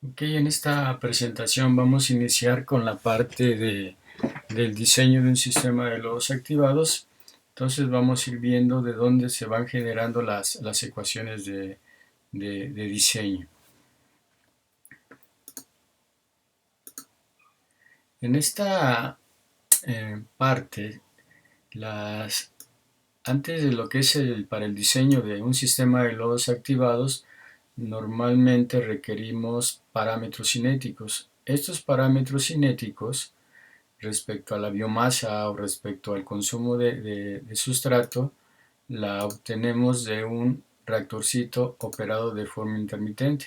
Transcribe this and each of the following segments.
Ok, en esta presentación vamos a iniciar con la parte del diseño de un sistema de lodos activados. Entonces vamos a ir viendo de dónde se van generando las ecuaciones de diseño. En esta parte, antes de lo que es para el diseño de un sistema de lodos activados, normalmente requerimos parámetros cinéticos. Estos parámetros cinéticos respecto a la biomasa o respecto al consumo de sustrato, la obtenemos de un reactorcito operado de forma intermitente.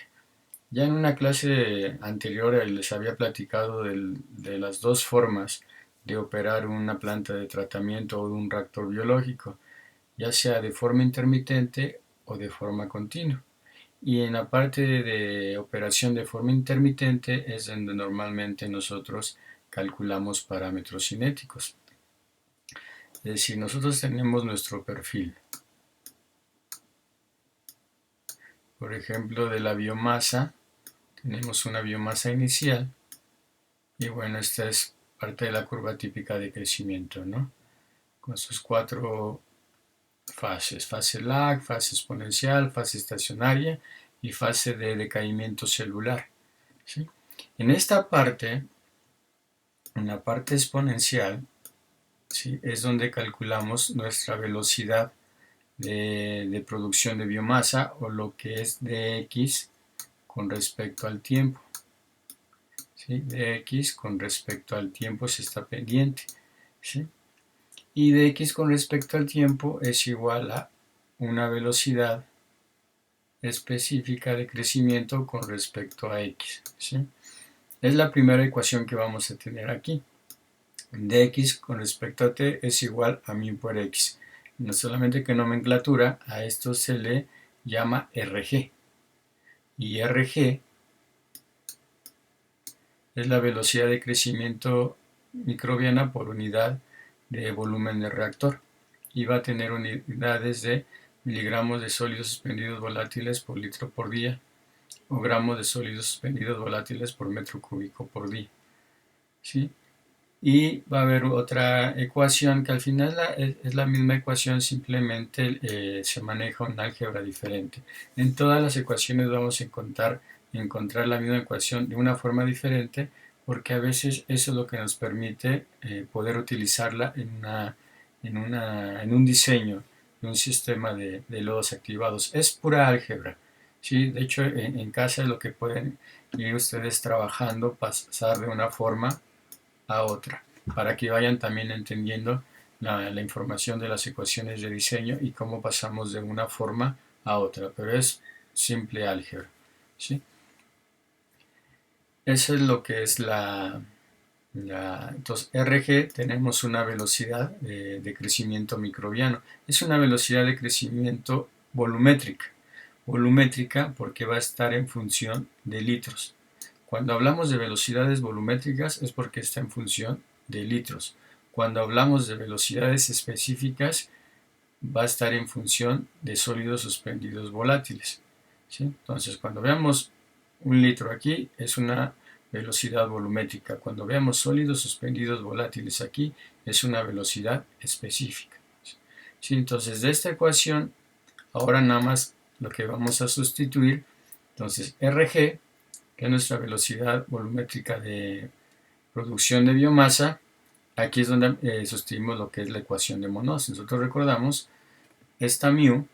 Ya en una clase anterior les había platicado de las dos formas de operar una planta de tratamiento o un reactor biológico, ya sea de forma intermitente o de forma continua. Y en la parte de operación de forma intermitente es donde normalmente nosotros calculamos parámetros cinéticos. Es decir, nosotros tenemos nuestro perfil. Por ejemplo, de la biomasa, tenemos una biomasa inicial. Y bueno, esta es parte de la curva típica de crecimiento, ¿no? Con sus cuatro fases: fase lag, fase exponencial, fase estacionaria y fase de decaimiento celular, ¿sí? En esta parte, en la parte exponencial, ¿sí?, es donde calculamos nuestra velocidad de producción de biomasa, o lo que es dx con respecto al tiempo, ¿sí? Dx con respecto al tiempo se está pendiente, ¿sí? Y dx con respecto al tiempo es igual a una velocidad específica de crecimiento con respecto a x, ¿sí? Es la primera ecuación que vamos a tener aquí. Dx con respecto a t es igual a μ por x. No solamente que nomenclatura, a esto se le llama RG. Y RG es la velocidad de crecimiento microbiana por unidad de volumen de reactor. Y va a tener unidades de miligramos de sólidos suspendidos volátiles por litro por día, o gramos de sólidos suspendidos volátiles por metro cúbico por día, ¿sí? Y va a haber otra ecuación que al final es la misma ecuación, simplemente se maneja un álgebra diferente. En todas las ecuaciones vamos a encontrar la misma ecuación de una forma diferente, porque a veces eso es lo que nos permite poder utilizarla en un diseño de un sistema de lodos activados. Es pura álgebra, ¿sí? De hecho, en casa es lo que pueden ir ustedes trabajando, pasar de una forma a otra, para que vayan también entendiendo la información de las ecuaciones de diseño y cómo pasamos de una forma a otra, pero es simple álgebra, ¿sí? Eso es lo que es entonces, RG, tenemos una velocidad de crecimiento microbiano. Es una velocidad de crecimiento volumétrica. Volumétrica porque va a estar en función de litros. Cuando hablamos de velocidades volumétricas es porque está en función de litros. Cuando hablamos de velocidades específicas, va a estar en función de sólidos suspendidos volátiles, ¿sí? Entonces, cuando veamos un litro aquí, es una velocidad volumétrica. Cuando veamos sólidos suspendidos volátiles aquí, es una velocidad específica, ¿sí? Entonces, de esta ecuación, ahora nada más lo que vamos a sustituir, entonces, RG, que es nuestra velocidad volumétrica de producción de biomasa, aquí es donde sustituimos lo que es la ecuación de Monod. Nosotros recordamos esta mu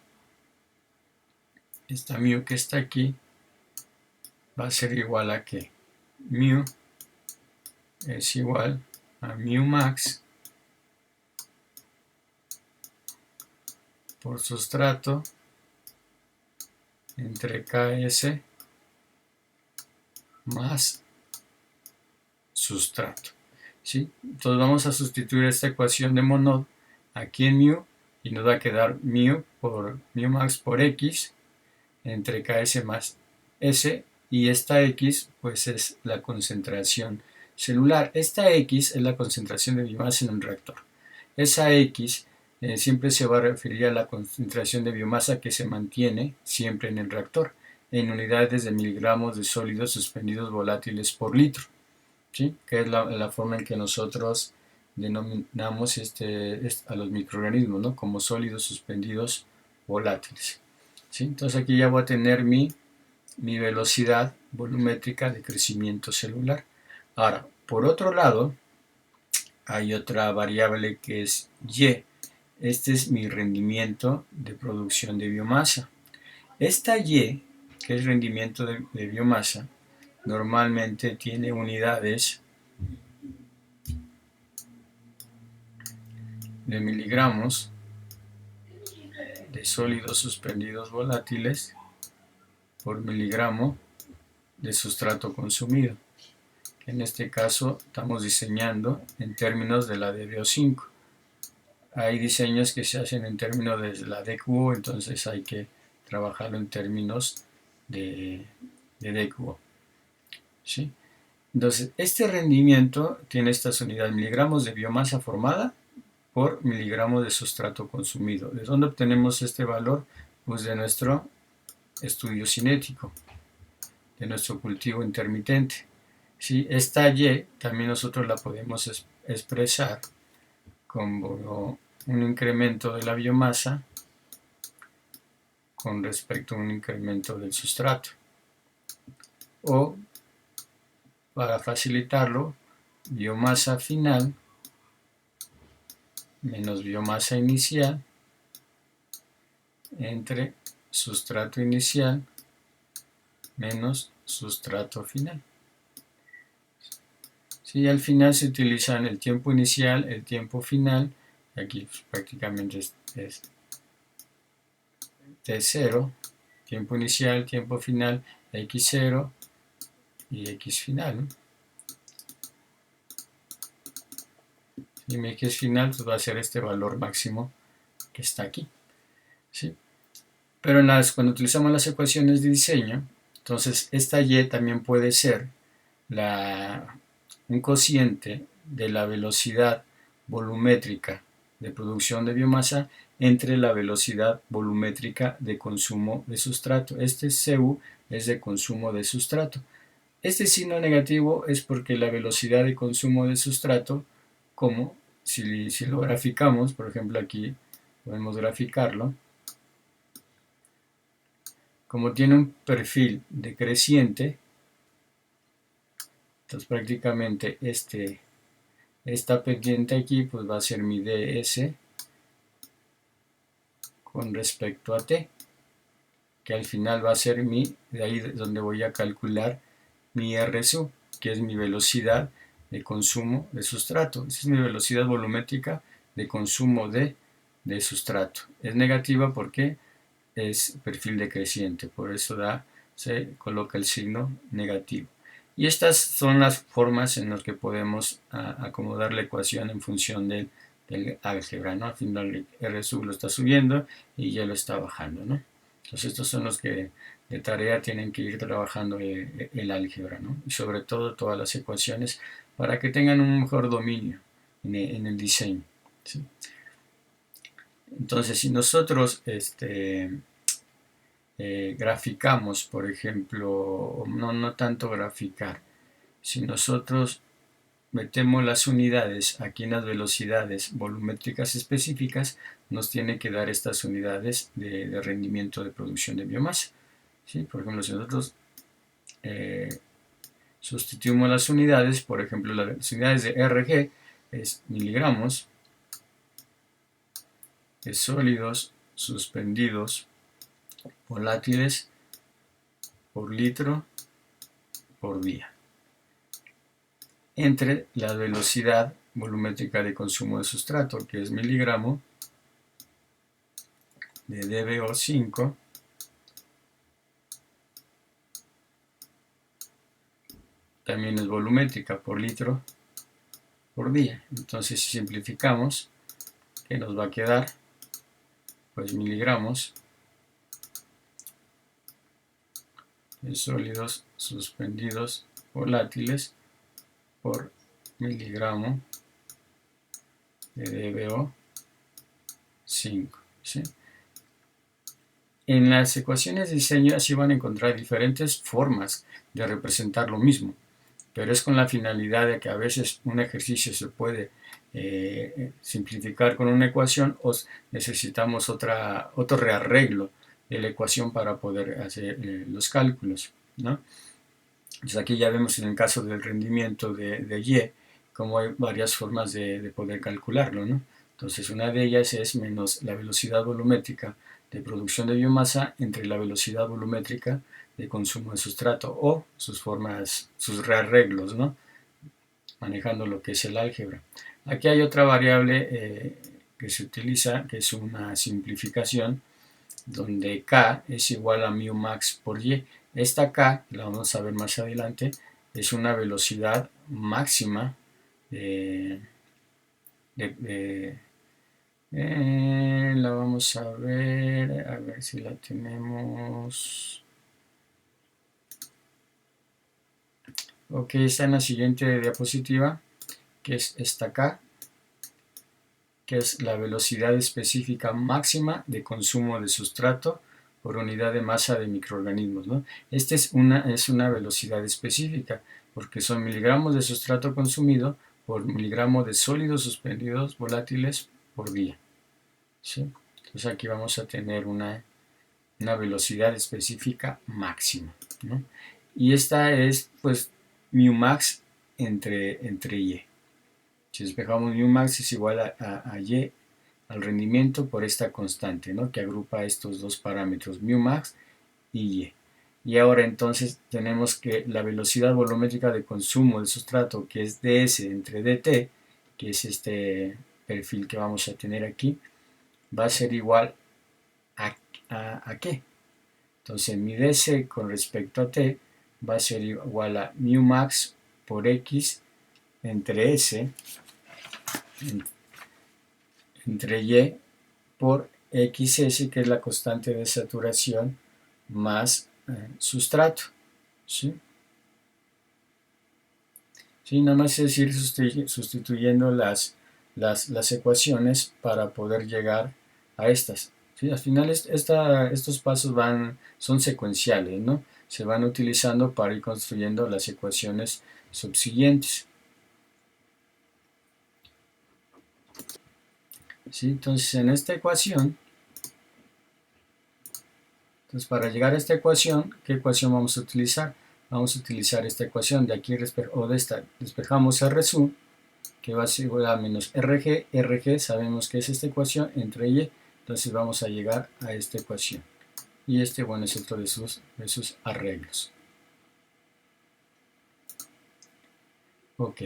que está aquí, va a ser igual a que mu es igual a mu max por sustrato entre Ks más sustrato, ¿sí? Entonces vamos a sustituir esta ecuación de Monod aquí en mu y nos va a quedar mu max por x entre Ks más S, y esta X pues es la concentración celular. Esta X es la concentración de biomasa en un reactor. Esa X siempre se va a referir a la concentración de biomasa que se mantiene siempre en el reactor. en unidades de miligramos de sólidos suspendidos volátiles por litro, ¿sí? Que es la forma en que nosotros denominamos a los microorganismos, ¿no? Como sólidos suspendidos volátiles, ¿sí? Entonces aquí ya voy a tener mi velocidad volumétrica de crecimiento celular. Ahora, por otro lado, hay otra variable que es Y. Este es mi rendimiento de producción de biomasa. Esta Y, que es rendimiento de biomasa, normalmente tiene unidades de miligramos de sólidos suspendidos volátiles por miligramo de sustrato consumido. En este caso estamos diseñando en términos de la DBO5. Hay diseños que se hacen en términos de la DQO, entonces hay que trabajarlo en términos de DQO, ¿sí? Entonces, este rendimiento tiene estas unidades: miligramos de biomasa formada por miligramos de sustrato consumido. ¿De dónde obtenemos este valor? Pues de nuestro estudio cinético, de nuestro cultivo intermitente. ¿Sí? Esta Y también nosotros la podemos expresar como un incremento de la biomasa con respecto a un incremento del sustrato. O, para facilitarlo, biomasa final menos biomasa inicial entre sustrato inicial menos sustrato final. Sí, al final se utilizan el tiempo inicial, el tiempo final, y aquí prácticamente es T0, tiempo inicial, tiempo final, X0 y X final, ¿no? Y mi X final pues va a ser este valor máximo que está aquí, ¿sí? Pero cuando utilizamos las ecuaciones de diseño, entonces esta Y también puede ser un cociente de la velocidad volumétrica de producción de biomasa entre la velocidad volumétrica de consumo de sustrato. Este CU es de consumo de sustrato. Este signo negativo es porque la velocidad de consumo de sustrato, como si lo graficamos, por ejemplo aquí podemos graficarlo, como tiene un perfil decreciente, entonces prácticamente esta pendiente aquí pues va a ser mi ds con respecto a t, que al final va a ser de ahí donde voy a calcular mi RSU, que es mi velocidad de consumo de sustrato. Esa es mi velocidad volumétrica de consumo de sustrato. Es negativa porque es perfil decreciente, por eso se coloca el signo negativo. Y estas son las formas en las que podemos acomodar la ecuación en función del álgebra, ¿no? Al final el RSU lo está subiendo y ya lo está bajando, ¿no? Entonces estos son los que de tarea tienen que ir trabajando el álgebra, ¿no? Y sobre todo todas las ecuaciones para que tengan un mejor dominio en el diseño, ¿sí? Entonces si nosotros graficamos, por ejemplo, no tanto graficar, si nosotros metemos las unidades aquí en las velocidades volumétricas específicas, nos tiene que dar estas unidades de rendimiento de producción de biomasa, ¿sí? Por ejemplo, si nosotros sustituimos las unidades, por ejemplo, las unidades de RG es miligramos de sólidos suspendidos volátiles por litro por día, entre la velocidad volumétrica de consumo de sustrato, que es miligramo de DBO5 también es volumétrica por litro por día. Entonces si simplificamos, ¿qué nos va a quedar? Pues miligramos de sólidos suspendidos volátiles por miligramo de DBO5, ¿sí? En las ecuaciones de diseño así van a encontrar diferentes formas de representar lo mismo, pero es con la finalidad de que a veces un ejercicio se puede simplificar con una ecuación o necesitamos otro rearreglo de la ecuación para poder hacer los cálculos, ¿no? Entonces aquí ya vemos en el caso del rendimiento de Y, como hay varias formas de poder calcularlo, ¿no? Entonces una de ellas es menos la velocidad volumétrica de producción de biomasa entre la velocidad volumétrica de consumo de sustrato o sus formas, sus rearreglos, ¿no? Manejando lo que es el álgebra. Aquí hay otra variable que se utiliza, que es una simplificación, donde K es igual a mu max por Y. Esta K, la vamos a ver más adelante, es una velocidad máxima la vamos a ver si la tenemos. Ok, está en la siguiente diapositiva, que es esta K, que es la velocidad específica máxima de consumo de sustrato por unidad de masa de microorganismos, ¿no? Esta es una velocidad específica, porque son miligramos de sustrato consumido por miligramo de sólidos suspendidos volátiles por día, ¿sí? Entonces aquí vamos a tener una velocidad específica máxima, ¿no? Y esta es, pues, mu max entre Y. Si despejamos mu max es igual a Y, al rendimiento por esta constante, ¿no? Que agrupa estos dos parámetros, mu max y Y. Y ahora entonces tenemos que la velocidad volumétrica de consumo del sustrato, que es ds entre dt, que es este perfil que vamos a tener aquí, va a ser igual a ¿qué? Entonces mi ds con respecto a t va a ser igual a mu max por x entre s entre y por xs, que es la constante de saturación, más sustrato, ¿sí? Sí, nada más es ir sustituyendo las ecuaciones para poder llegar a estas. ¿Sí? Al final estos pasos son secuenciales, ¿no? Se van utilizando para ir construyendo las ecuaciones subsiguientes. ¿Sí? Entonces en esta ecuación, para llegar a esta ecuación, ¿qué ecuación vamos a utilizar? Vamos a utilizar esta ecuación de aquí o de esta. Despejamos R sub, que va a ser igual a menos RG. RG sabemos que es esta ecuación entre Y. Entonces vamos a llegar a esta ecuación. Y este, bueno, es otro de sus arreglos. Ok.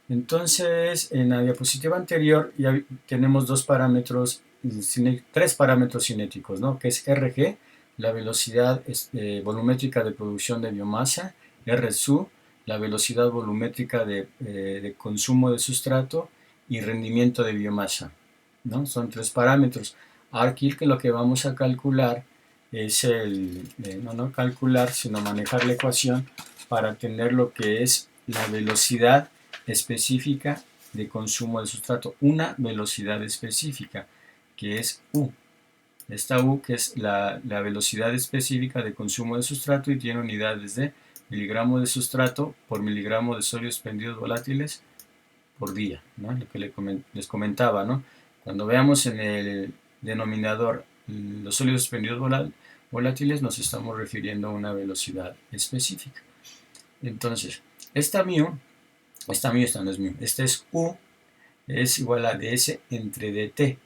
Entonces, en la diapositiva anterior ya tenemos tres parámetros cinéticos, ¿no? Que es RG, la velocidad volumétrica de producción de biomasa, RSU, la velocidad volumétrica de consumo de sustrato y rendimiento de biomasa, ¿no? Son tres parámetros. Aquí que lo que vamos a calcular es no calcular, sino manejar la ecuación para tener lo que es la velocidad específica de consumo de sustrato, una velocidad específica, que es U. Esta U, que es la velocidad específica de consumo de sustrato, y tiene unidades de miligramo de sustrato por miligramo de sólidos suspendidos volátiles por día, ¿no? Lo que les comentaba, ¿no? Cuando veamos en el denominador los sólidos suspendidos volátiles, nos estamos refiriendo a una velocidad específica. Entonces, esta no es mu, esta es U, es igual a ds entre dt.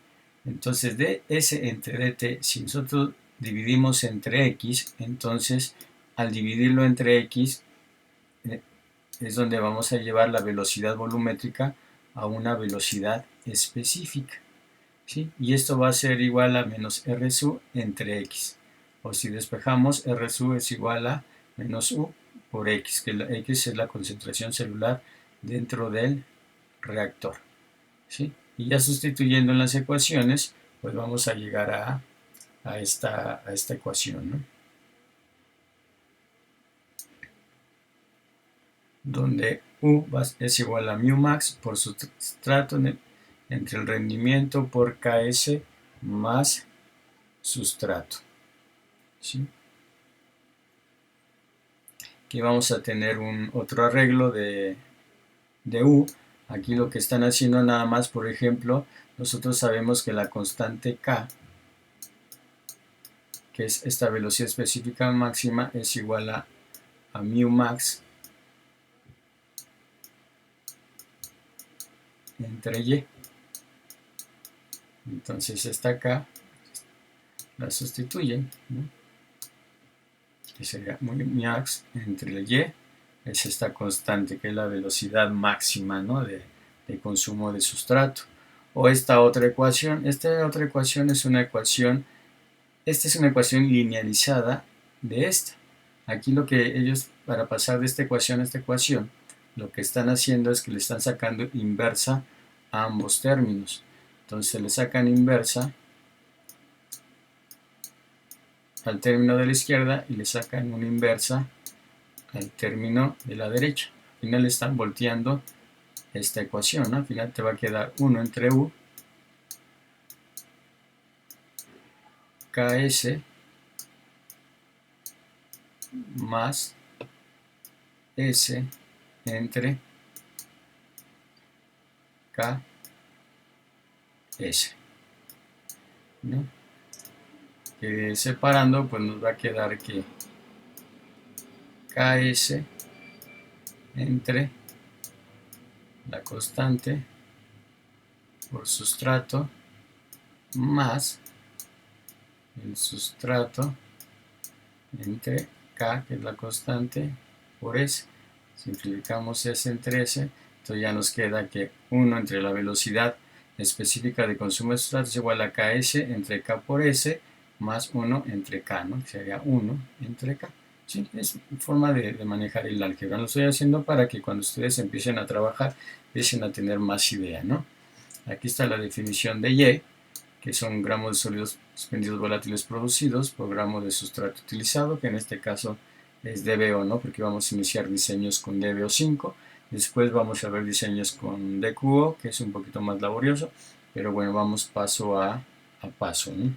Entonces ds entre dt, si nosotros dividimos entre x, entonces al dividirlo entre x es donde vamos a llevar la velocidad volumétrica a una velocidad específica, ¿sí? Y esto va a ser igual a menos r sub entre x. O si despejamos, r sub es igual a menos u por x, que la x es la concentración celular dentro del reactor, ¿sí? Y ya sustituyendo en las ecuaciones, pues vamos a llegar a esta ecuación, ¿no? Donde U es igual a mu max por sustrato entre el rendimiento por Ks más sustrato. ¿sí? Aquí vamos a tener otro arreglo de U. Aquí lo que están haciendo nada más, por ejemplo, nosotros sabemos que la constante K, que es esta velocidad específica máxima, es igual a mu max entre Y. Entonces esta K la sustituyen, ¿no? Que sería mu max entre el Y, es esta constante que es la velocidad máxima, ¿no? de consumo de sustrato. O esta otra ecuación es una ecuación, esta es una ecuación linealizada de esta. Aquí lo que ellos, para pasar de esta ecuación a esta ecuación, lo que están haciendo es que le están sacando inversa a ambos términos. Entonces le sacan inversa al término de la izquierda y le sacan una inversa al término de la derecha. Al final están volteando esta ecuación, ¿no? Al final te va a quedar 1 entre U KS más S entre KS, ¿no? Que separando, pues nos va a quedar que KS entre la constante por sustrato más el sustrato entre K, que es la constante, por S. Simplificamos S entre S, entonces ya nos queda que 1 entre la velocidad específica de consumo de sustrato es igual a KS entre K por S más 1 entre K, ¿no? Sería 1 entre K. Sí, es forma de manejar el álgebra. Lo estoy haciendo para que cuando ustedes empiecen a trabajar, empiecen a tener más idea, ¿no? Aquí está la definición de Y, que son gramos de sólidos suspendidos volátiles producidos por gramo de sustrato utilizado, que en este caso es DBO, ¿no? Porque vamos a iniciar diseños con DBO5, después vamos a ver diseños con DQO, que es un poquito más laborioso, pero bueno, vamos paso a paso, ¿no?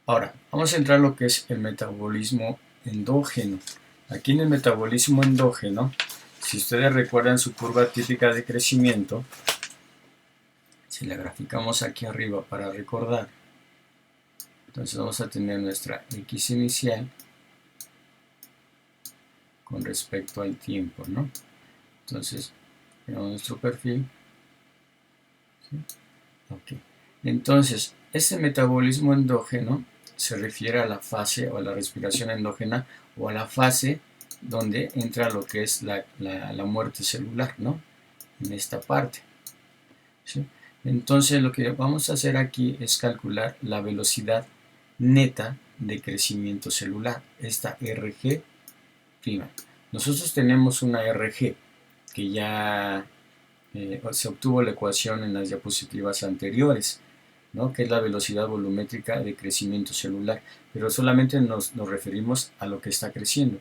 Ahora, vamos a entrar a lo que es el metabolismo endógeno. Aquí en el metabolismo endógeno, si ustedes recuerdan su curva típica de crecimiento, si la graficamos aquí arriba para recordar, entonces vamos a tener nuestra X inicial con respecto al tiempo, ¿no? Entonces, tenemos nuestro perfil. ¿Sí? Okay. Entonces, este metabolismo endógeno se refiere a la fase o a la respiración endógena o a la fase donde entra lo que es la muerte celular, ¿no? En esta parte. ¿Sí? Entonces, lo que vamos a hacer aquí es calcular la velocidad neta de crecimiento celular, esta RG'. Nosotros tenemos una RG que ya se obtuvo la ecuación en las diapositivas anteriores, ¿no? Que es la velocidad volumétrica de crecimiento celular, pero solamente nos referimos a lo que está creciendo.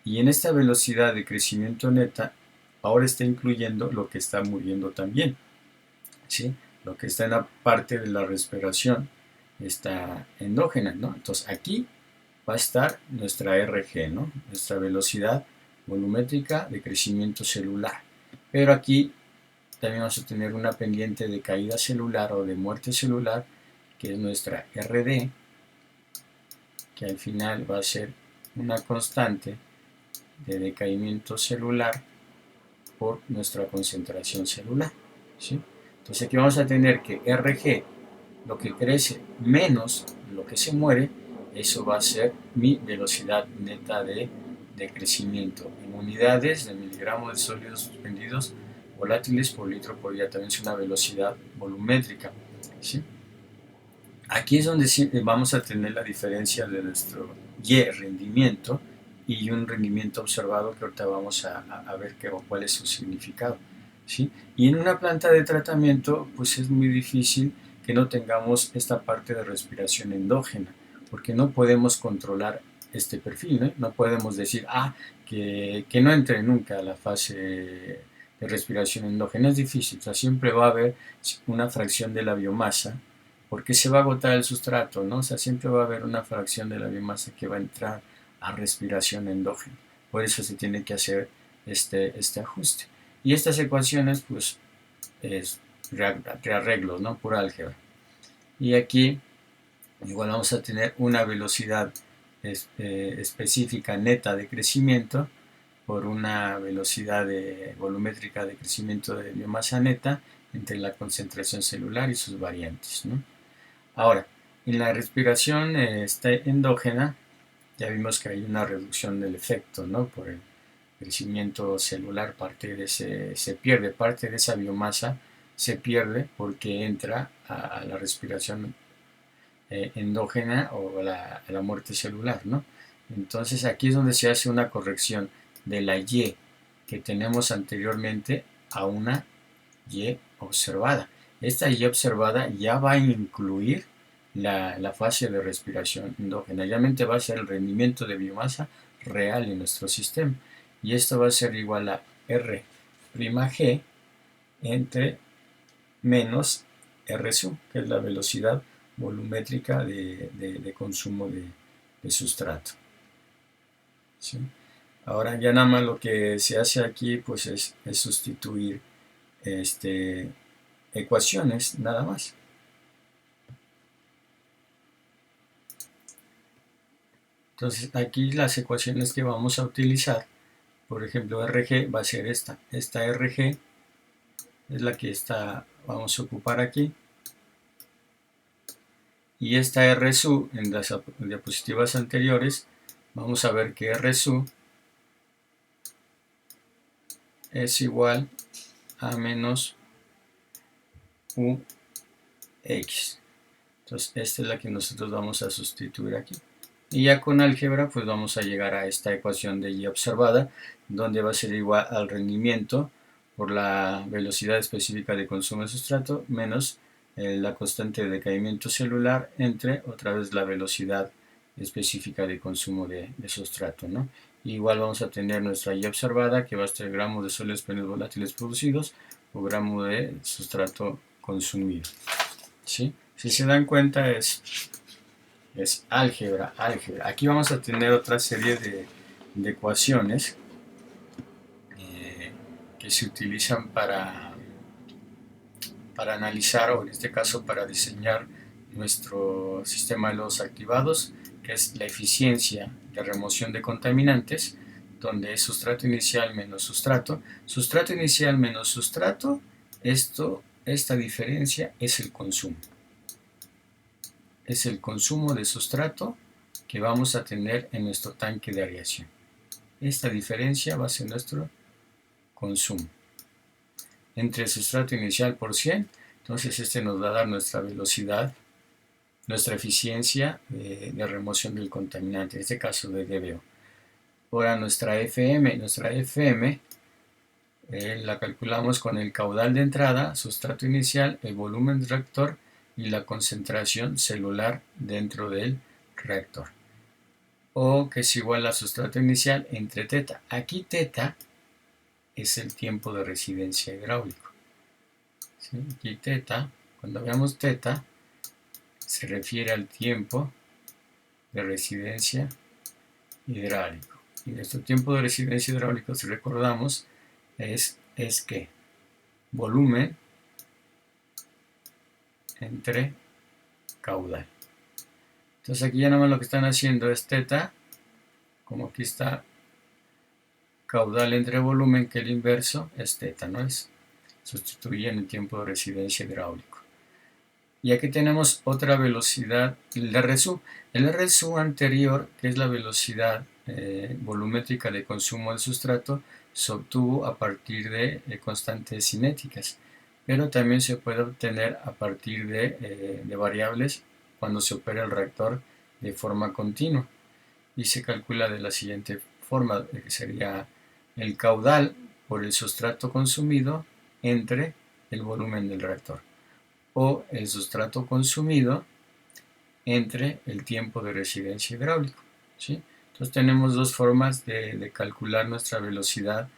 Y en esta velocidad de crecimiento neta, ahora está incluyendo lo que está muriendo también, ¿sí? Lo que está en la parte de la respiración está endógena, ¿no? Entonces aquí va a estar nuestra RG, ¿no? Nuestra velocidad volumétrica de crecimiento celular. Pero aquí también vamos a tener una pendiente de caída celular o de muerte celular, que es nuestra RD, que al final va a ser una constante de decaimiento celular por nuestra concentración celular, ¿sí? Entonces aquí vamos a tener que RG, lo que crece menos lo que se muere, eso va a ser mi velocidad neta de crecimiento en unidades de miligramos de sólidos suspendidos volátiles por litro por día. También es una velocidad volumétrica, ¿sí? Aquí es donde vamos a tener la diferencia de nuestro Y rendimiento y un rendimiento observado que ahorita vamos a ver cuál es su significado, ¿sí? Y en una planta de tratamiento pues es muy difícil que no tengamos esta parte de respiración endógena, porque no podemos controlar este perfil, ¿no? No podemos decir, que no entre nunca a la fase de respiración endógena. Es difícil, o sea, siempre va a haber una fracción de la biomasa porque se va a agotar el sustrato, ¿no? O sea, siempre va a haber una fracción de la biomasa que va a entrar a respiración endógena. Por eso se tiene que hacer este ajuste. Y estas ecuaciones, pues, es rearreglos, ¿no? Pura álgebra. Y aquí, igual vamos a tener una velocidad específica neta de crecimiento por una velocidad volumétrica de crecimiento de biomasa neta entre la concentración celular y sus variantes, ¿no? Ahora, en la respiración endógena, ya vimos que hay una reducción del efecto, ¿no? Por el crecimiento celular, se pierde parte de esa biomasa, se pierde porque entra a la respiración endógena o a la muerte celular, ¿no? Entonces aquí es donde se hace una corrección de la Y que tenemos anteriormente a una Y observada. Esta Y observada ya va a incluir la fase de respiración endógena. Realmente va a ser el rendimiento de biomasa real en nuestro sistema. Y esto va a ser igual a R'(G) entre menos R sub, que es la velocidad volumétrica de consumo de sustrato. ¿Sí? Ahora ya nada más lo que se hace aquí pues es sustituir ecuaciones nada más. Entonces aquí las ecuaciones que vamos a utilizar, por ejemplo RG va a ser esta RG es la que vamos a ocupar aquí, y esta R sub en las diapositivas anteriores vamos a ver que R sub es igual a menos UX. Entonces esta es la que nosotros vamos a sustituir aquí. Y ya con álgebra pues vamos a llegar a esta ecuación de Y observada, donde va a ser igual al rendimiento por la velocidad específica de consumo de sustrato menos la constante de decaimiento celular entre otra vez la velocidad específica de consumo de sustrato, ¿no? Igual vamos a tener nuestra Y observada, que va a ser gramos de sólidos pendientes volátiles producidos o gramo de sustrato consumido, ¿sí? Si se dan cuenta es álgebra. Aquí vamos a tener otra serie de ecuaciones que se utilizan para analizar, o en este caso para diseñar nuestro sistema de lodos activados, que es la eficiencia de remoción de contaminantes, donde es sustrato inicial menos sustrato inicial menos sustrato. Esta diferencia es el consumo. Es el consumo de sustrato que vamos a tener en nuestro tanque de aireación. Esta diferencia va a ser nuestro consumo. Entre el sustrato inicial por 100, entonces este nos va a dar nuestra velocidad, nuestra eficiencia de remoción del contaminante, en este caso de DBO. Ahora nuestra FM la calculamos con el caudal de entrada, sustrato inicial, el volumen del reactor y la concentración celular dentro del reactor, o que es igual a sustrato inicial entre teta. Aquí teta es el tiempo de residencia hidráulico, ¿sí? Aquí teta, cuando veamos teta, se refiere al tiempo de residencia hidráulico. Y nuestro tiempo de residencia hidráulico, si recordamos, es que volumen entre caudal. Entonces aquí ya nada más lo que están haciendo es teta, como aquí está caudal entre volumen, que el inverso es teta, ¿no? Sustituyen el tiempo de residencia hidráulico. Y aquí tenemos otra velocidad, el R sub. El R sub anterior, que es la velocidad volumétrica de consumo del sustrato, se obtuvo a partir de constantes cinéticas, pero también se puede obtener a partir de variables cuando se opera el reactor de forma continua, y se calcula de la siguiente forma, que sería el caudal por el sustrato consumido entre el volumen del reactor, o el sustrato consumido entre el tiempo de residencia hidráulico, ¿sí? Entonces tenemos dos formas de calcular nuestra velocidad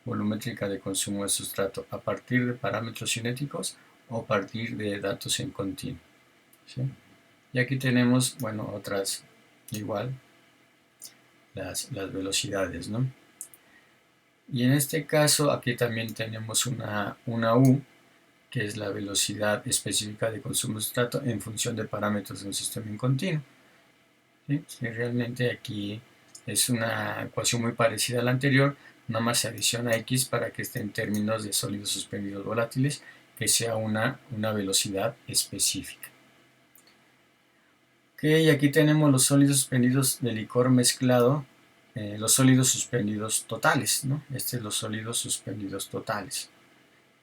volumétrica de consumo de sustrato, a partir de parámetros cinéticos o a partir de datos en continuo, ¿sí? Y aquí tenemos, bueno, otras igual, las velocidades, ¿no? Y en este caso aquí también tenemos una U, que es la velocidad específica de consumo de sustrato en función de parámetros de un sistema en continuo. ¿Sí? Y realmente aquí es una ecuación muy parecida a la anterior, nada más se adiciona X para que esté en términos de sólidos suspendidos volátiles, que sea una velocidad específica. Ok, aquí tenemos los sólidos suspendidos de licor mezclado, los sólidos suspendidos totales, ¿no? Este es los sólidos suspendidos totales.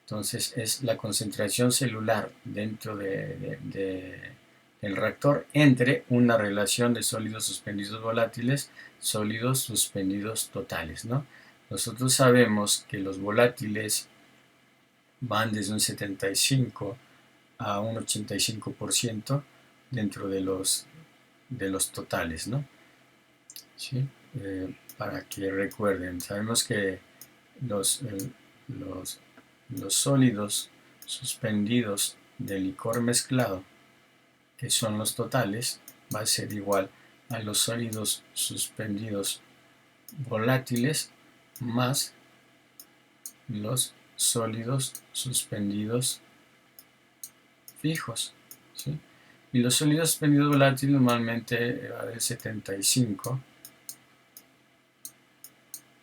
Entonces es la concentración celular dentro del reactor entre una relación de sólidos suspendidos volátiles, sólidos suspendidos totales, ¿no? Nosotros sabemos que los volátiles van desde un 75 a un 85% dentro de los totales, ¿no? ¿Sí? Para que recuerden, sabemos que los, los, los sólidos suspendidos de licor mezclado, que son los totales, va a ser igual a los sólidos suspendidos volátiles más los sólidos suspendidos fijos, ¿sí? Y los sólidos suspendidos volátiles normalmente va del 75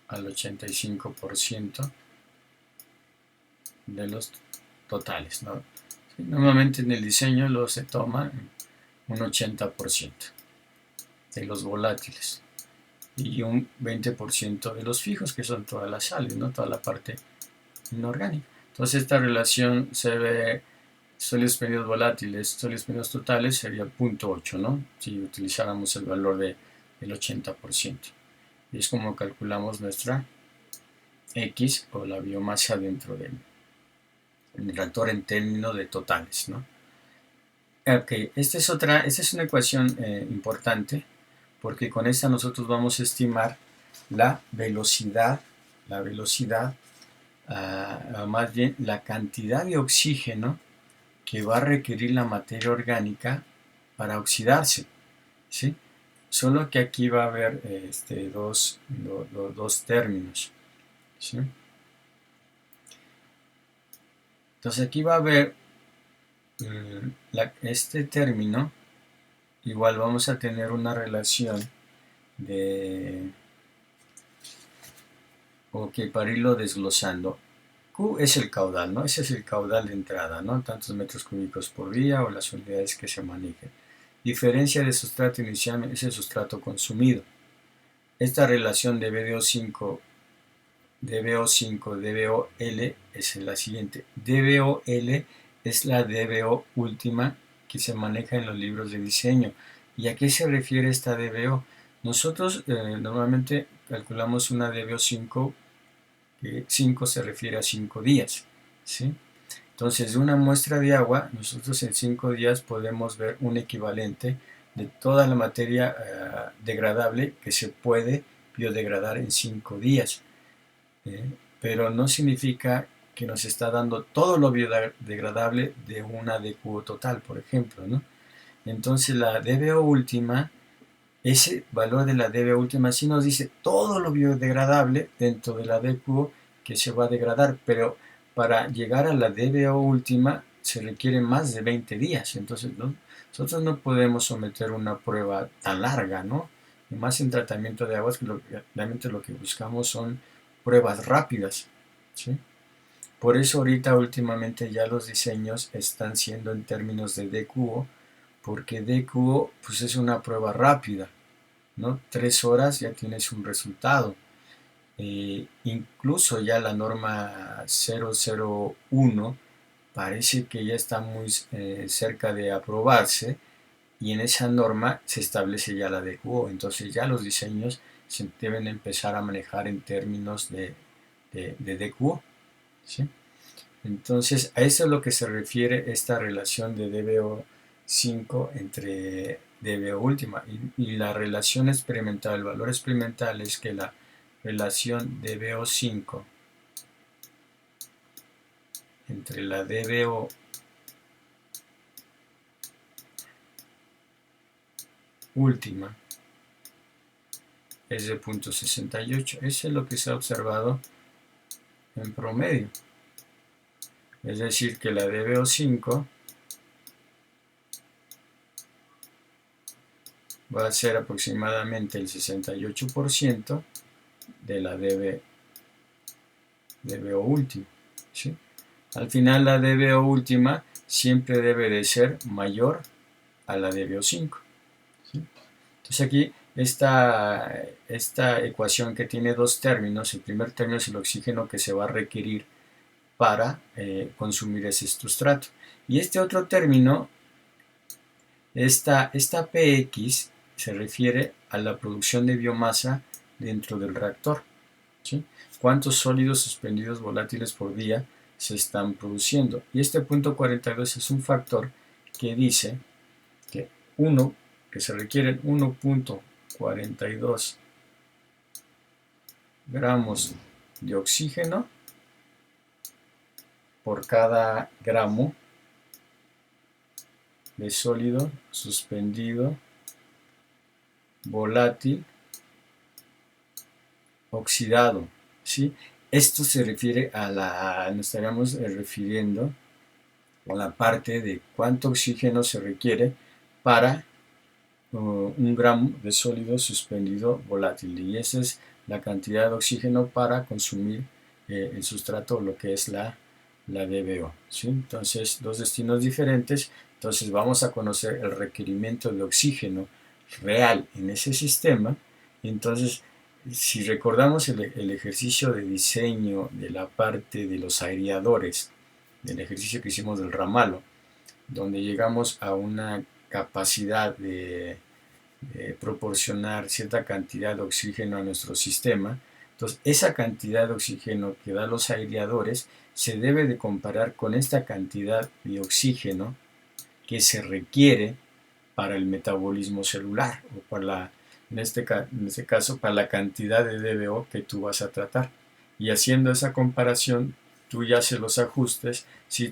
al 85% de los totales, ¿no? Sí, normalmente en el diseño se toma un 80% de los volátiles y un 20% de los fijos, que son todas las sales, ¿no? Toda la parte inorgánica. Entonces esta relación se ve sólidos suspendidos volátiles, sólidos suspendidos totales sería 0.8, ¿no? Si utilizáramos el valor del 80%. Y es como calculamos nuestra X o la biomasa dentro del reactor en términos de totales, ¿no? Ok, esta es una ecuación importante porque con esta nosotros vamos a estimar la velocidad, más bien la cantidad de oxígeno que va a requerir la materia orgánica para oxidarse, ¿sí? Solo que aquí va a haber dos términos, ¿sí? Entonces aquí va a haber este término, igual vamos a tener una relación de, ok, para irlo desglosando. Q es el caudal, ¿no? Ese es el caudal de entrada, ¿no? Tantos metros cúbicos por día o las unidades que se manejen. Diferencia de sustrato inicial es el sustrato consumido. Esta relación de BDO5, DBO5, DBOL es la siguiente. DBOL es la DBO última que se maneja en los libros de diseño. ¿Y a qué se refiere esta DBO? Nosotros normalmente calculamos una DBO5, que 5 se refiere a 5 días, ¿sí? Entonces, de una muestra de agua, nosotros en 5 días podemos ver un equivalente de toda la materia degradable que se puede biodegradar en 5 días. Pero no significa que nos está dando todo lo biodegradable de una DQO total, por ejemplo, ¿no? Entonces, la DBO última, ese valor de la DBO última sí nos dice todo lo biodegradable dentro de la DQO que se va a degradar, pero para llegar a la DBO última se requieren más de 20 días, entonces ¿no? Nosotros no podemos someter una prueba tan larga, ¿no? Y más en tratamiento de aguas, que realmente lo que buscamos son pruebas rápidas, ¿sí? Por eso ahorita últimamente ya los diseños están siendo en términos de DQO, porque DQO pues es una prueba rápida, ¿no? 3 horas ya tienes un resultado. Incluso ya la norma 001 parece que ya está muy cerca de aprobarse y en esa norma se establece ya la DQO. Entonces ya los diseños se deben empezar a manejar en términos de DQO, ¿sí? Entonces a eso es lo que se refiere esta relación de DBO5 entre DBO última y la relación experimental, el valor experimental es que la relación DBO5 entre la DBO última es de 0.68. Eso es lo que se ha observado en promedio. Es decir, que la DBO5 va a ser aproximadamente el 68% de la DBO última, ¿sí? Al final la DBO última siempre debe de ser mayor a la DBO5, ¿sí? Entonces aquí esta ecuación que tiene dos términos, el primer término es el oxígeno que se va a requerir para consumir ese sustrato. Y este otro término, esta PX, se refiere a la producción de biomasa dentro del reactor, ¿sí? ¿Cuántos sólidos suspendidos volátiles por día se están produciendo? Y este punto 42 es un factor que dice que se requieren 1.42 gramos de oxígeno por cada gramo de sólido suspendido volátil oxidado, ¿sí? Esto se refiere nos estaríamos refiriendo a la parte de cuánto oxígeno se requiere para un gramo de sólido suspendido volátil, y esa es la cantidad de oxígeno para consumir el sustrato, lo que es la DBO, ¿sí? Entonces, dos destinos diferentes. Entonces vamos a conocer el requerimiento de oxígeno real en ese sistema. Entonces, si recordamos el ejercicio de diseño de la parte de los aireadores, del ejercicio que hicimos del ramalo, donde llegamos a una capacidad de proporcionar cierta cantidad de oxígeno a nuestro sistema, entonces esa cantidad de oxígeno que dan los aireadores se debe de comparar con esta cantidad de oxígeno que se requiere para el metabolismo celular, o para en este caso para la cantidad de DBO que tú vas a tratar. Y haciendo esa comparación, tú ya haces los ajustes si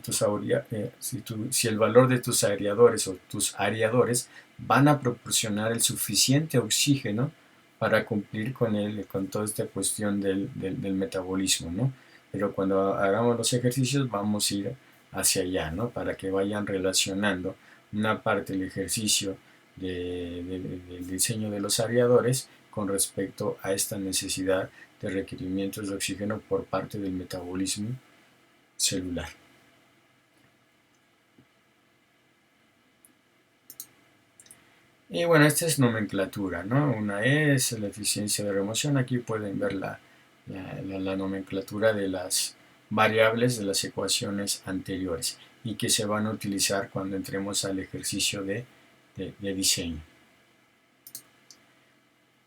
el valor de tus aireadores o tus areadores van a proporcionar el suficiente oxígeno para cumplir con toda esta cuestión del metabolismo, ¿no? Pero cuando hagamos los ejercicios vamos a ir hacia allá, ¿no? Para que vayan relacionando una parte del ejercicio del diseño de los areadores con respecto a esta necesidad de requerimientos de oxígeno por parte del metabolismo celular. Y bueno, esta es nomenclatura, ¿no? Una es la eficiencia de remoción. Aquí pueden ver la nomenclatura de las variables de las ecuaciones anteriores y que se van a utilizar cuando entremos al ejercicio de diseño.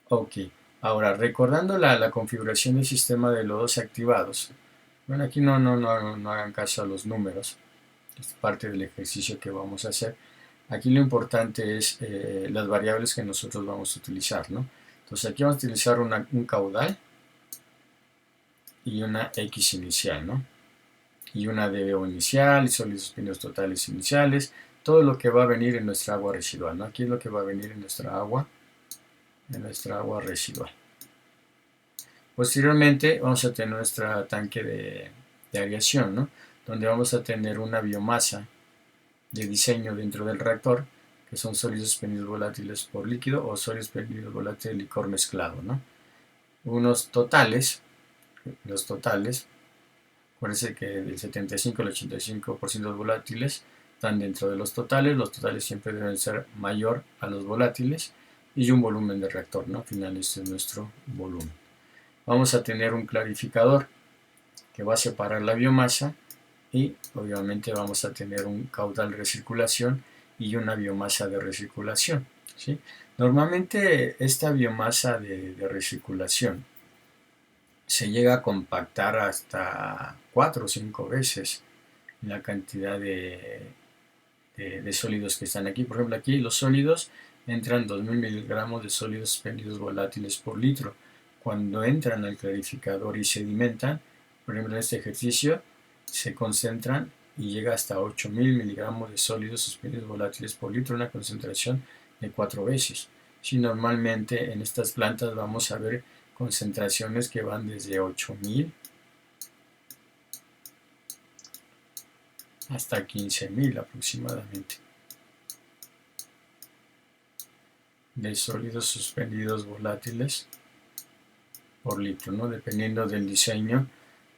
Ok, ahora recordando la configuración del sistema de lodos activados. Bueno, aquí no hagan caso a los números, es parte del ejercicio que vamos a hacer. Aquí lo importante es las variables que nosotros vamos a utilizar, ¿no? Entonces aquí vamos a utilizar un caudal y una X inicial, ¿no? Y una DBO inicial y sólidos suspendidos totales iniciales, todo lo que va a venir en nuestra agua residual, ¿no? Aquí es lo que va a venir en nuestra agua residual. Posteriormente vamos a tener nuestro tanque de aireación, ¿no? Donde vamos a tener una biomasa de diseño dentro del reactor, que son sólidos suspendidos volátiles por líquido o sólidos suspendidos volátiles de licor mezclado, ¿no? Unos totales, los totales, parece que del 75 al 85% de los volátiles están dentro de los totales siempre deben ser mayor a los volátiles, y un volumen de reactor, ¿no? Al final este es nuestro volumen. Vamos a tener un clarificador que va a separar la biomasa, y obviamente vamos a tener un caudal de recirculación y una biomasa de recirculación, ¿sí? Normalmente esta biomasa de recirculación se llega a compactar hasta 4 o 5 veces la cantidad de sólidos que están aquí. Por ejemplo, aquí los sólidos entran 2000 miligramos de sólidos suspendidos volátiles por litro. Cuando entran al clarificador y sedimentan, por ejemplo en este ejercicio, se concentran y llega hasta 8000 miligramos de sólidos suspendidos volátiles por litro, una concentración de 4 veces. Si normalmente en estas plantas vamos a ver concentraciones que van desde 8000 hasta 15000 aproximadamente de sólidos suspendidos volátiles por litro, ¿no? Dependiendo del diseño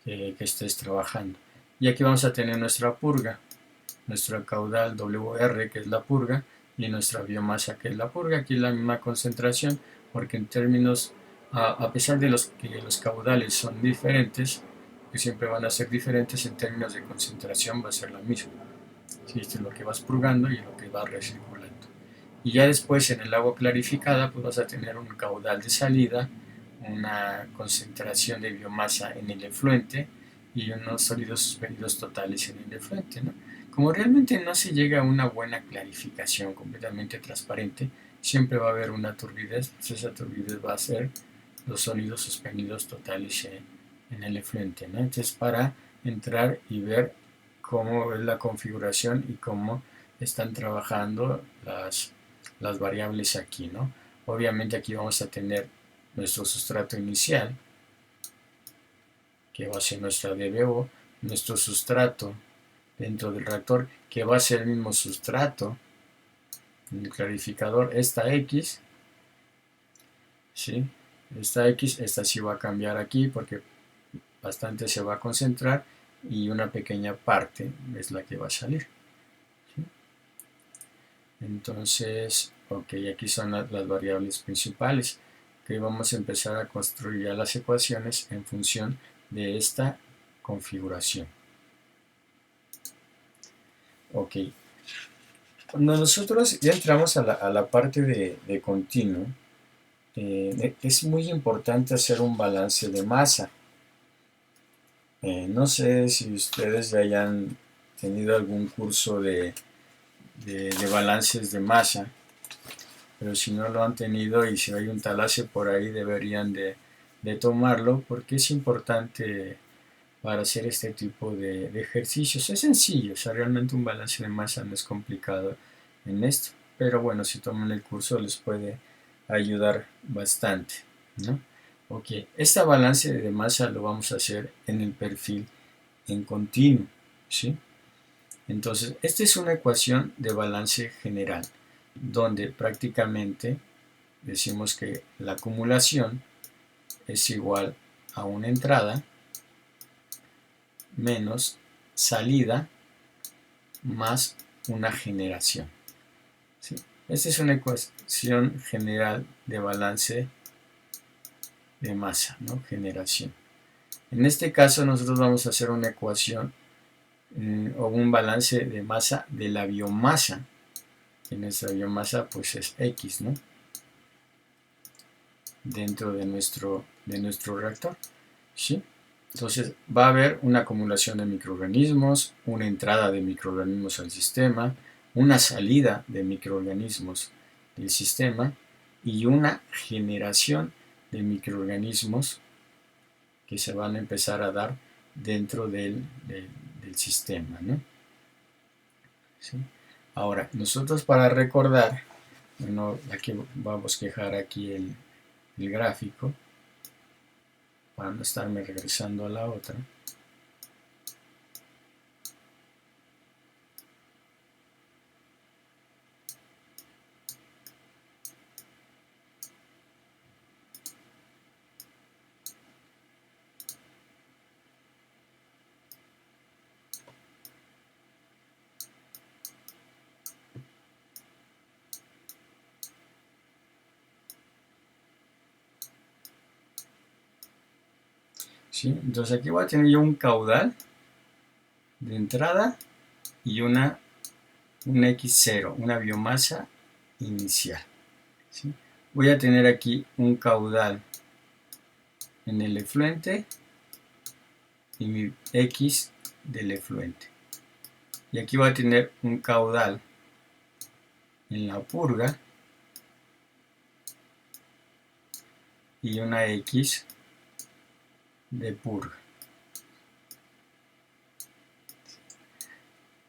que estés trabajando. Y aquí vamos a tener nuestra purga, nuestro caudal WR, que es la purga, y nuestra biomasa, que es la purga. Aquí la misma concentración, porque en términos, a pesar de que los caudales son diferentes, que siempre van a ser diferentes, en términos de concentración va a ser la misma. ¿Sí? Esto es lo que vas purgando y lo que vas recirculando. Y ya después en el agua clarificada pues vas a tener un caudal de salida, una concentración de biomasa en el efluente y unos sólidos suspendidos totales en el efluente, ¿no? Como realmente no se llega a una buena clarificación completamente transparente, siempre va a haber una turbidez, pues esa turbidez va a ser los sólidos suspendidos totales en el efluente, ¿no? Entonces para entrar y ver cómo es la configuración y cómo están trabajando las variables aquí, ¿no? Obviamente aquí vamos a tener nuestro sustrato inicial, que va a ser nuestra DBO, nuestro sustrato dentro del reactor, que va a ser el mismo sustrato en el clarificador, esta X, ¿sí? Esta sí va a cambiar aquí porque bastante se va a concentrar y una pequeña parte es la que va a salir, ¿sí? Entonces, ok, aquí son las variables principales, que vamos a empezar a construir ya las ecuaciones en función de esta configuración. Ok, cuando nosotros ya entramos a la parte de continuo, es muy importante hacer un balance de masa. No sé si ustedes ya hayan tenido algún curso de balances de masa, pero si no lo han tenido y si hay un talace por ahí deberían de tomarlo porque es importante para hacer este tipo de ejercicios. Es sencillo, o sea, realmente un balance de masa no es complicado en esto, pero bueno, si toman el curso les puede ayudar bastante, ¿no? Ok, este balance de masa lo vamos a hacer en el perfil en continuo, ¿sí? Entonces, esta es una ecuación de balance general, donde prácticamente decimos que la acumulación es igual a una entrada menos salida más una generación, ¿sí? Esta es una ecuación general de balance de masa, ¿no? Generación. En este caso nosotros vamos a hacer una ecuación o un balance de masa de la biomasa. Y nuestra biomasa pues es X, ¿no? Dentro de nuestro reactor, ¿sí? Entonces va a haber una acumulación de microorganismos, una entrada de microorganismos al sistema, una salida de microorganismos del sistema y una generación de microorganismos que se van a empezar a dar dentro del sistema, ¿no? ¿Sí? Ahora, nosotros para recordar, bueno, aquí vamos a dejar aquí el gráfico para no estarme regresando a la otra. ¿Sí? Entonces aquí voy a tener yo un caudal de entrada y un X0, una biomasa inicial, ¿sí? Voy a tener aquí un caudal en el efluente y mi X del efluente. Y aquí voy a tener un caudal en la purga y una X de purga.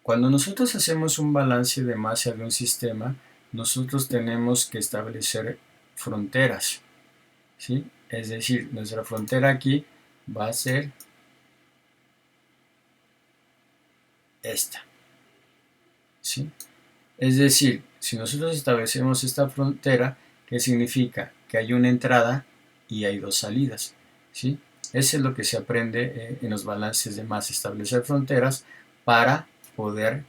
Cuando nosotros hacemos un balance de masa de un sistema, nosotros tenemos que establecer fronteras, ¿sí? Es decir, nuestra frontera aquí va a ser esta, ¿sí? Es decir, si nosotros establecemos esta frontera, ¿qué significa? Que hay una entrada y hay dos salidas, ¿sí? Eso es lo que se aprende en los balances de masa, establecer fronteras para poder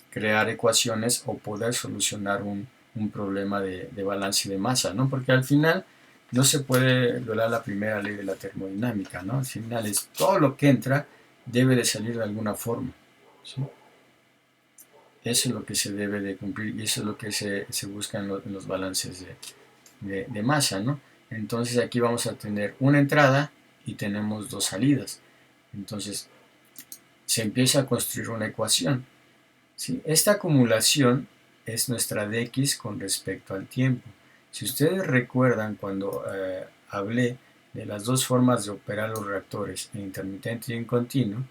crear ecuaciones o poder solucionar un problema de balance de masa, ¿no? Porque al final no se puede violar la primera ley de la termodinámica, ¿no? Al final es todo lo que entra debe de salir de alguna forma, ¿sí? Eso es lo que se debe de cumplir y eso es lo que se busca en los balances de masa, ¿no? Entonces aquí vamos a tener una entrada y tenemos dos salidas. Entonces se empieza a construir una ecuación, ¿sí? Esta acumulación es nuestra dx con respecto al tiempo. Si ustedes recuerdan cuando hablé de las dos formas de operar los reactores, en intermitente y en continuo,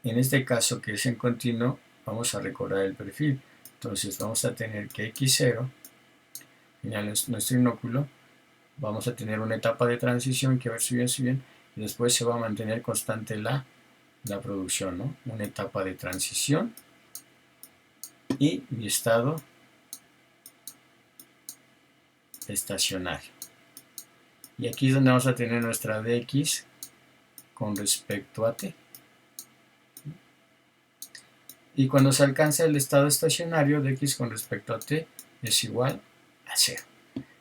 en este caso que es en continuo, vamos a recordar el perfil. Entonces vamos a tener que x0, señala nuestro inóculo, vamos a tener una etapa de transición que va a subir, y después se va a mantener constante la producción, ¿no? Una etapa de transición y mi estado estacionario. Y aquí es donde vamos a tener nuestra dx con respecto a t. Y cuando se alcanza el estado estacionario, dx con respecto a t es igual a 0.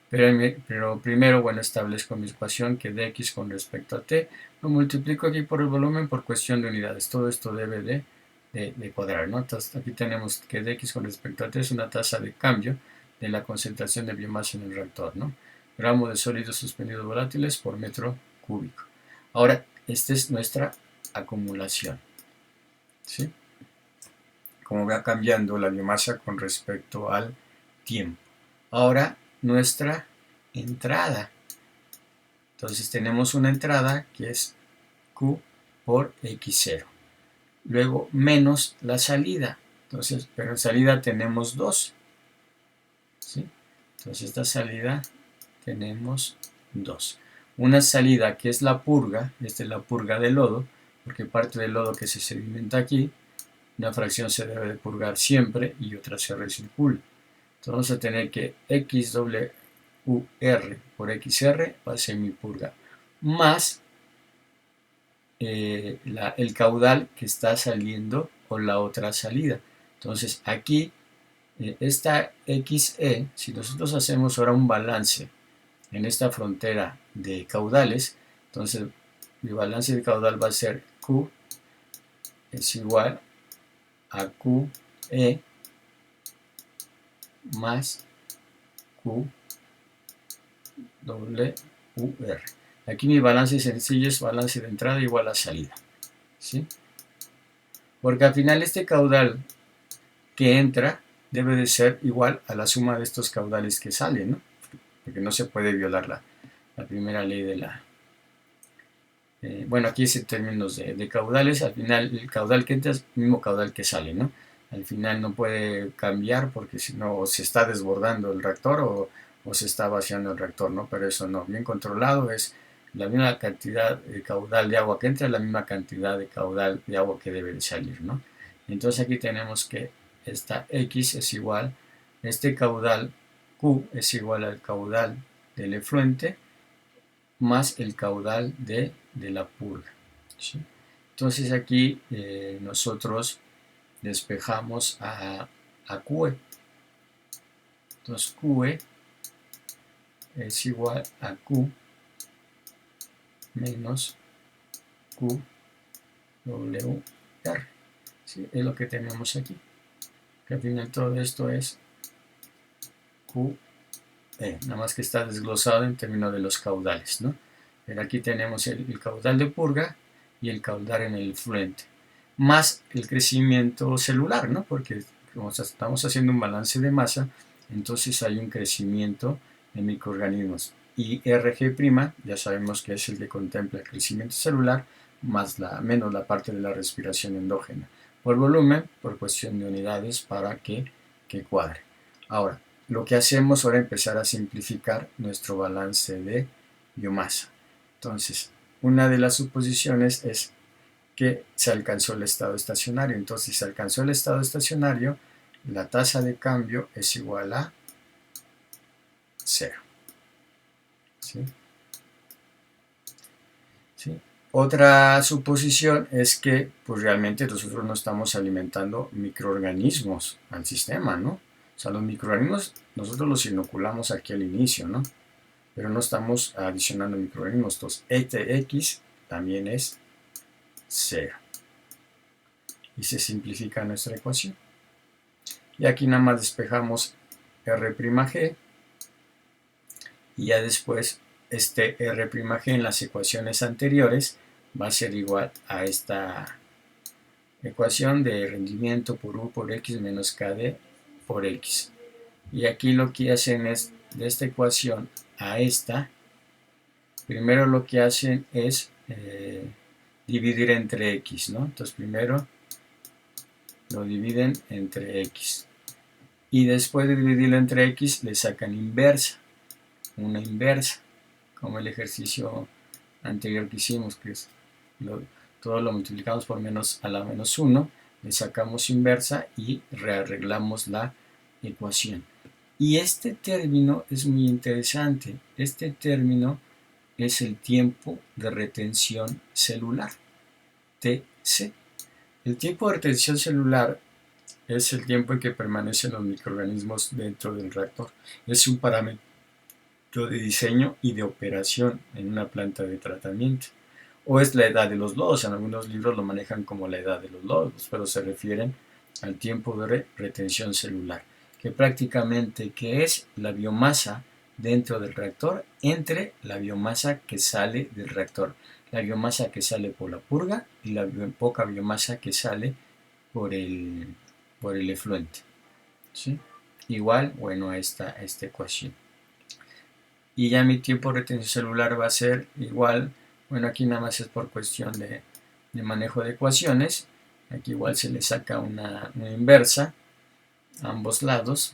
Pero primero, bueno, establezco mi ecuación que dx con respecto a t lo multiplico aquí por el volumen por cuestión de unidades. Todo esto debe de cuadrar, ¿no? Entonces, aquí tenemos que dx con respecto a t es una tasa de cambio de la concentración de biomasa en el reactor, ¿no? Gramo de sólidos suspendidos volátiles por metro cúbico. Ahora, esta es nuestra acumulación, ¿sí? Como va cambiando la biomasa con respecto al tiempo. Ahora, nuestra entrada. Entonces tenemos una entrada que es Q por X0. Luego menos la salida. Entonces, pero en salida tenemos 2. ¿Sí? Entonces esta salida tenemos 2. Una salida que es la purga, esta es la purga de lodo, porque parte del lodo que se sedimenta aquí, una fracción se debe de purgar siempre y otra se recircula. Entonces vamos a tener que XWR por XR va a ser mi purga, más el caudal que está saliendo por la otra salida. Entonces aquí esta XE, si nosotros hacemos ahora un balance en esta frontera de caudales, entonces mi balance de caudal va a ser Q es igual a QE más QWR. Aquí mi balance sencillo es balance de entrada igual a salida, ¿sí? Porque al final este caudal que entra debe de ser igual a la suma de estos caudales que salen, ¿no? Porque no se puede violar la primera ley de la... bueno, aquí es en términos de caudales, al final el caudal que entra es el mismo caudal que sale, ¿no? Al final no puede cambiar porque si no se está desbordando el reactor o se está vaciando el reactor, ¿no? Pero eso no, bien controlado es la misma cantidad de caudal de agua que entra, la misma cantidad de caudal de agua que debe de salir, ¿no? Entonces aquí tenemos que esta X es igual, este caudal Q es igual al caudal del efluente más el caudal de la purga, ¿sí? Entonces aquí nosotros despejamos a QE. Entonces QE es igual a Q menos QWR. ¿Sí? Es lo que tenemos aquí. Que al final todo esto es QE, nada más que está desglosado en términos de los caudales, ¿no? Pero aquí tenemos el caudal de purga y el caudal en el efluente, más el crecimiento celular, ¿no? Porque como estamos haciendo un balance de masa, entonces hay un crecimiento de microorganismos. Y Rg', ya sabemos que es el que contempla el crecimiento celular, más menos la parte de la respiración endógena. Por volumen, por cuestión de unidades, para que cuadre. Ahora, lo que hacemos ahora es empezar a simplificar nuestro balance de biomasa. Entonces, una de las suposiciones es que se alcanzó el estado estacionario. Entonces, si se alcanzó el estado estacionario, la tasa de cambio es igual a 0. ¿Sí? ¿Sí? Otra suposición es que pues realmente nosotros no estamos alimentando microorganismos al sistema, ¿no? O sea, los microorganismos nosotros los inoculamos aquí al inicio, ¿no? Pero no estamos adicionando microorganismos. Entonces, X también es 0. Y se simplifica nuestra ecuación. Y aquí nada más despejamos R'(G) y ya después este R'(G) en las ecuaciones anteriores va a ser igual a esta ecuación de rendimiento por U por X menos KD por X. Y aquí lo que hacen es, de esta ecuación a esta, primero lo que hacen es dividir entre X, ¿no? Entonces primero lo dividen entre X. Y después de dividirlo entre X le sacan inversa, una inversa, como el ejercicio anterior que hicimos, que es todo lo multiplicamos por menos a la menos 1, le sacamos inversa y rearreglamos la ecuación. Y este término es muy interesante. Este término es el tiempo de retención celular, TC. El tiempo de retención celular es el tiempo en que permanecen los microorganismos dentro del reactor. Es un parámetro de diseño y de operación en una planta de tratamiento. O es la edad de los lodos. En algunos libros lo manejan como la edad de los lodos, pero se refieren al tiempo de retención celular, que prácticamente que es la biomasa dentro del reactor entre la biomasa que sale del reactor, la biomasa que sale por la purga y la poca biomasa que sale por el efluente. ¿Sí? Igual, bueno, a esta ecuación. Y ya mi tiempo de retención celular va a ser igual, bueno, aquí nada más es por cuestión de manejo de ecuaciones. Aquí igual se le saca una inversa a ambos lados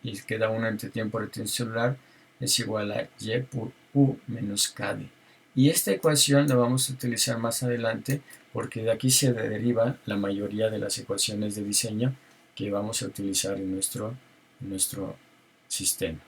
y queda uno entre tiempo de retención celular es igual a Y por U menos KD. Y esta ecuación la vamos a utilizar más adelante porque de aquí se deriva la mayoría de las ecuaciones de diseño que vamos a utilizar en nuestro sistema.